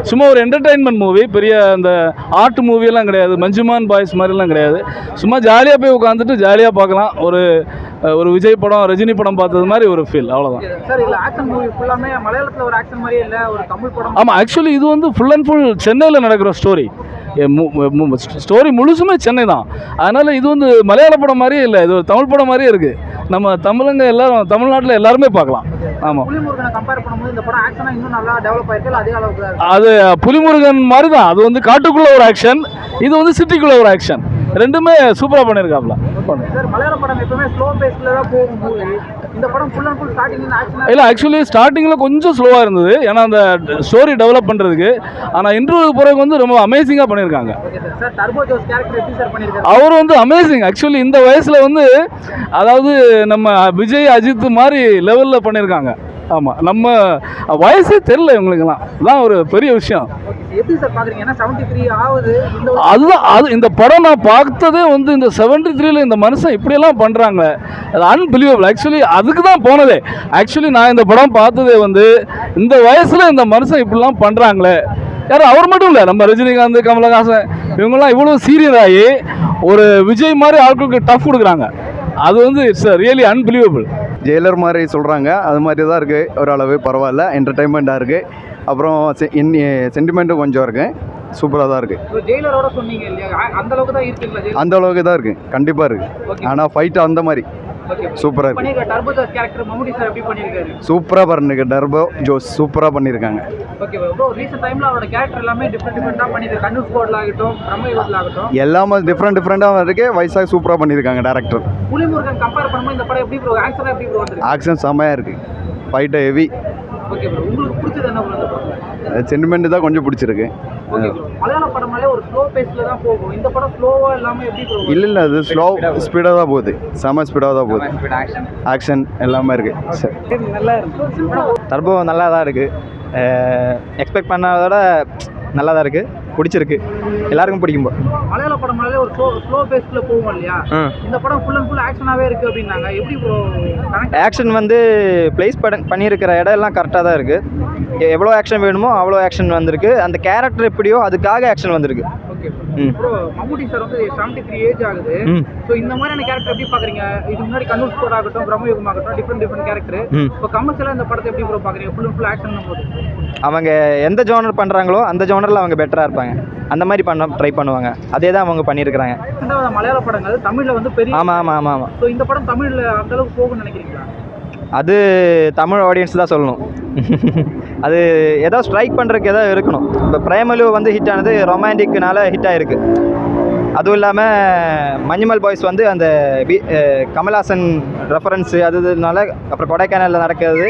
சும்மா ஒரு entertainment movie, பெரிய அந்த ஆர்ட் மூவியெல்லாம் கிடையாது, மஞ்சுமான் பாய்ஸ் மாதிரிலாம் கிடையாது. சும்மா ஜாலியாக போய் உட்காந்துட்டு ஜாலியாக பார்க்கலாம். ஒரு விஜய் படம், ரஜினி படம் பார்த்தது மாதிரி ஒரு ஃபீல், அவ்வளோதான். சார் இல்லை ஆக்ஷன் மூவி ஃபுல்லாமே மலையாளத்தில் ஒரு ஆக்ஷன் மாதிரியே இல்லை, ஒரு தமிழ் படம். ஆமாம், ஆக்சுவலி இது வந்து ஃபுல் அண்ட் ஃபுல் சென்னையில் நடக்கிற ஸ்டோரி. ஸ்டோரி முழுசுமே சென்னை தான். அதனால் இது வந்து மலையாள படம் மாதிரியே இல்லை, இது ஒரு தமிழ் படம் மாதிரியே இருக்குது. நம்ம தமிழுங்க எல்லாரும், தமிழ்நாட்டில் எல்லாருமே பார்க்கலாம். ஆமாம், புலிமுருகனை கம்பேர் பண்ணும்போது இந்த படம் ஆக்ஷனாக இன்னும் நல்லா டெவலப் ஆயிருக்கு, அதே அளவுக்கு அது புலிமுருகன் மாதிரி தான். அது வந்து காட்டுக்குள்ளே ஒரு ஆக்ஷன், இது வந்து சிட்டிக்குள்ளே ஒரு ஆக்ஷன். ரெண்டுமே சூப்பராக பண்ணியிருக்காப்ல. சார் மலையாள படம் எப்பவுமே ஸ்லோ பேஸில் தான் போகும் மூவி, இந்த படம் full and full starting action. இல்லை, ஆக்சுவலி ஸ்டார்டிங்கில் கொஞ்சம் ஸ்லோவாக இருந்தது, ஏன்னா அந்த ஸ்டோரி டெவலப் பண்ணுறதுக்கு. ஆனால் இன்டர்வியூ பிறகு வந்து ரொம்ப அமேசிங்காக பண்ணியிருக்காங்க. சார் டர்போ ஜோஸ் கேரக்டர் எப்படி சார் பண்ணியிருக்காரு? அவர் வந்து அமேசிங். ஆக்சுவலி இந்த வயசில் வந்து அதாவது நம்ம விஜய், அஜித் மாதிரி லெவலில் பண்ணியிருக்காங்க. ஆமாம், நம்ம வயசே தெரில இவங்களுக்கெல்லாம், தான் ஒரு பெரிய விஷயம். எப்படி சார் பார்க்குறீங்க? ஏன்னா 73 ஆகுது. அதுதான், அது இந்த படம் நான் பார்த்ததே வந்து இந்த 73ல் இந்த மனுஷன் இப்படியெல்லாம் பண்ணுறாங்க, அது அன்பிலீவபிள். ஆக்சுவலி அதுக்கு தான் போனதே. ஆக்சுவலி நான் இந்த படம் பார்த்ததே வந்து இந்த வயசில் இந்த மனுஷன் இப்படிலாம் பண்ணுறாங்களே. யாரும் அவர் மட்டும் இல்லை, நம்ம ரஜினிகாந்த், கமலஹாசன் இவங்கெல்லாம் இவ்வளோ சீரியஸ் ஆகி ஒரு விஜய் மாதிரி ஆட்களுக்கு டஃப் கொடுக்குறாங்க. அது வந்து இட்ஸ் ரியலி அன்பிலீவபிள். ஜெயிலர் மாதிரி சொல்கிறாங்க, அது மாதிரி தான் இருக்குது. ஓரளவு பரவாயில்ல, என்டர்டைன்மெண்ட்டாக இருக்குது. அப்புறம் சென்டிமெண்ட்டும் கொஞ்சம் இருக்குது, சூப்பராக தான் இருக்குது. ஜெயிலரோட சொன்னீங்க இல்லையா, அந்த அளவுக்கு தான் இருக்குங்களா? அந்த அளவுக்கு தான் இருக்குது, கண்டிப்பாக இருக்குது. ஆனால் ஃபைட்டு அந்த மாதிரி சூப்பராக இருக்குது. டர்போ ஜோஸ் கேரக்டர் மம்முட்டி சார் எப்படி பண்ணியிருக்காரு? சூப்பராக பண்ணிருக்கு. டர்போ ஜோஸ் சூப்பராக பண்ணியிருக்காங்க. ஓகே ப்ரோ, ரீசெண்ட் டைமில் அவரோட கேரக்டர் எல்லாமே டிஃப்ரெண்ட்டாக பண்ணியிருக்காரு. கண்ணு ஸ்குவாட்ல ஆகட்டும், பிரம்மயுகத்தில் ஆகட்டும், எல்லாமே டிஃப்ரெண்ட்டாக இருக்குது. வயசாக சூப்பராக பண்ணியிருக்காங்க டேரக்டர். புலிமுருகன் கம்பேர் பண்ணும்போது இந்த படம் எப்படி ப்ரோ, ஆக்ஷன் எப்படி ப்ரோ வந்துருக்கு? ஆக்ஷன் செம்மையாக இருக்குது, ஃபைட்டு ஹெவி. ஓகே ப்ரோ, உங்களுக்கு பிடிச்சது என்ன ப்ரோ? சென்டிமெண்ட் தான் கொஞ்சம் பிடிச்சிருக்கு. ஓகே ப்ரோ, மலையாள படமாலே ஒரு ஸ்லோ பேஸில் தான் போகும், இந்த படம் ஸ்லோவாக எல்லாமே எப்படி ப்ரோ? இல்லை, அது ஸ்பீடாக தான் போகுது, செம ஸ்பீடாக தான் போகுது. ஆக்ஷன் எல்லாமே இருக்குது. சரி, நல்லா இருக்கு. டர்போ நல்லா தான் இருக்குது, எக்ஸ்பெக்ட் பண்ணதோட நல்லா தான் இருக்குது, பிடிச்சிருக்கு, எல்லாருக்கும் பிடிக்கும். மலையாள படமாலே ஒரு ஸ்லோ பேஸில் போகும் இல்லையா, இந்த படம் ஃபுல் அண்ட் ஃபுல் ஆக்ஷனாகவே இருக்குது அப்படின்னாங்க, எப்படி ப்ரோ? ஆக்ஷன் வந்து பிளேஸ் பண்ணியிருக்கிற இடம் எல்லாம் கரெக்டாக தான் இருக்குது. எவ்வளோ ஆக்ஷன் வேணுமோ அவ்வளோ ஆக்ஷன் வந்திருக்கு. அந்த கேரக்டர் எப்படியோ அதுக்காக ஆக்ஷன் வந்திருக்கு. ப்ரோ, மம்முட்டி சார் வந்து 73 ஏஜ் ஆகுது. ஸோ இந்த மாதிரியான கேரக்டர் எப்படி பார்க்குறீங்க? இது முன்னாடி கண்ணூர் ஸ்கோர் ஆகட்டும், பிரம்மயுகம் ஆகட்டும், டிஃப்ரெண்ட் கேரக்டர். இப்போ கமர்ஷியலாக இந்த படத்தை எப்படி ப்ரோ பார்க்குறீங்க? ஃபுல் அண்ட் ஃபுல் ஆக்ஷன் போது அவங்க எந்த ஜோனர் பண்ணுறாங்களோ அந்த ஜோனரில் அவங்க பெட்டராக இருப்பாங்க, அந்த மாதிரி ட்ரை பண்ணுவாங்க. அதே தான் அவங்க பண்ணியிருக்கிறாங்க. மலையாள படங்கள் தமிழில் வந்து பெரிய. ஆமாம். ஸோ இந்த படம் தமிழில் அந்த அளவுக்கு போகும்னு நினைக்கிறீங்களா? அது தமிழ் ஆடியன்ஸ் தான் சொல்லணும். அது ஏதோ ஸ்ட்ரைக் பண்ணுறதுக்கு ஏதோ இருக்கணும். இப்போ பிரேமலு வந்து ஹிட் ஆனது ரொமான்டிக்னால ஹிட் ஆகிருக்கு. அதுவும் இல்லாமல் மஞ்சுமல் பாய்ஸ் வந்து அந்த கமல்ஹாசன் ரெஃபரன்ஸு அதுனால, அப்புறம் கொடைக்கானலில் நடக்கிறது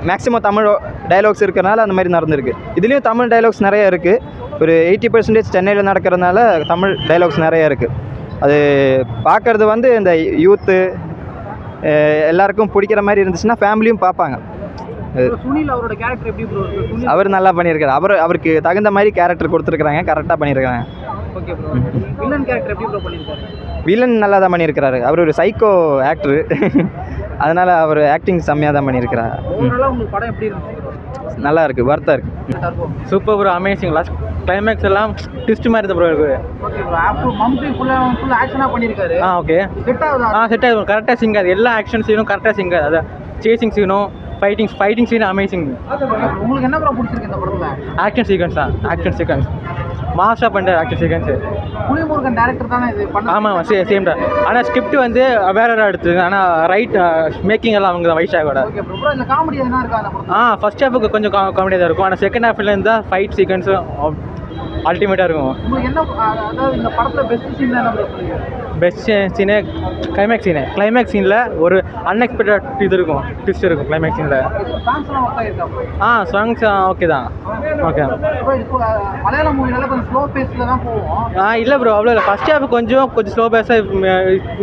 மேக்ஸிமம் தமிழ் டைலாக்ஸ் இருக்கிறனால அந்த மாதிரி நடந்திருக்கு. இதுலேயும் தமிழ் டைலாக்ஸ் நிறைய இருக்குது. ஒரு 80% சென்னையில் நடக்கிறதுனால தமிழ் டைலாக்ஸ் நிறைய இருக்குது. அது பார்க்குறது வந்து இந்த யூத்து எல்லாருக்கும் பிடிக்கிற மாதிரி இருந்துச்சுன்னா ஃபேமிலியும் பார்ப்பாங்க. சுனில் அவரோட கேரக்டர் எப்படி ப்ரோ? அவர் நல்லா பண்ணியிருக்காரு. அவருக்கு தகுந்த மாதிரி கேரக்டர் கொடுத்துருக்குறாங்க, கரெக்டாக பண்ணியிருக்காங்க. ஓகே ப்ரோ, வில்லன் கேரக்டர் எப்படி ப்ரோ பண்ணியிருக்காரு? வில்லன் நல்லா தான் பண்ணியிருக்கிறாரு. அவர் ஒரு சைக்கோ ஆக்டரு, அதனால் அவர் ஆக்டிங் செம்மையாக தான் பண்ணியிருக்கிறார். உங்களுக்கு படம் எப்படி இருந்துச்சு? நல்லா இருக்குது, வர்த்தாக இருக்குது. Super bro, amazing. Last climax எல்லாம் ட்விஸ்ட் மாதிரி தான் ப்ரோ இருக்குது. ஓகே ப்ரோ, ஆஃப்டர் மம்முட்டி ஃபுல் ஆக்ஷனாக பண்ணியிருக்காரு. ஓகே, செட் ஆகுதா? செட் ஆகுது, கரெக்டாக சிங் ஆகுது. எல்லா ஆக்ஷன் சீனும் கரெக்டாக சிங் ஆகுது. அதான் சேசிங் சீனும் ஃபைட்டிங் சீன் அமேசிங். உங்களுக்கு என்ன ப்ரோ பிடிச்சிருக்கு இந்த படத்தில்? ஆக்ஷன் சீக்வன்ஸ் தான், ஆக்ஷன் சீக்வன்ஸ் மாஸ்டாக பண்ணுற ஆக்ஷன் சீக்வன்ஸு. புலிமுருகன் டேரக்டர் தானே இது பண்ண? ஆமாம், சேம் தான். ஆனால் ஸ்கிரிப்ட் வந்து வேறு எடுத்து, ஆனால் ரைட் மேக்கிங் எல்லாம் அவங்க தான் வைஷாகோட. ஓகே ப்ரோ, இந்த காமெடி எதுனா இருக்கா அந்த படம்? ஃபர்ஸ்ட் ஹாஃபுக்கு கொஞ்சம் காமெடியாக தான் இருக்கும். ஆனால் செகண்ட் ஹாஃப்ல இருந்தால் ஃபைட் சீக்வன்ஸும் அல்டிமேட்டாக இருக்கும். உங்களுக்கு என்ன, அதாவது இந்த படத்தில் பெஸ்ட் சீன் என்ன ப்ரோ சொல்லுங்க? பெஸ்ட் சீனு கிளைமேக்ஸ் சீனில் ஒரு அன்எக்ஸ்பெக்டட் இது இருக்கும், ட்விஸ்ட் இருக்கும் கிளைமேக்ஸ் சீனில். சாங்ஸ்லாம் ஒர்க் ஆகிருக்கா? சாங்ஸ் ஓகே தான். ஓகே மலையாள மூவினால கொஞ்சம் ஸ்லோ பேஸில் தான் போவோம். இல்லை ப்ரோ, அவ்வளோ இல்லை. ஃபர்ஸ்ட் ஹாஃப் கொஞ்சம் ஸ்லோ பேஸாக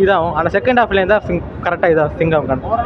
இதாகும். ஆனால் செகண்ட் ஹாஃப்ல இருந்தால் கரெக்டாக இதாக சிங் ஆகும்.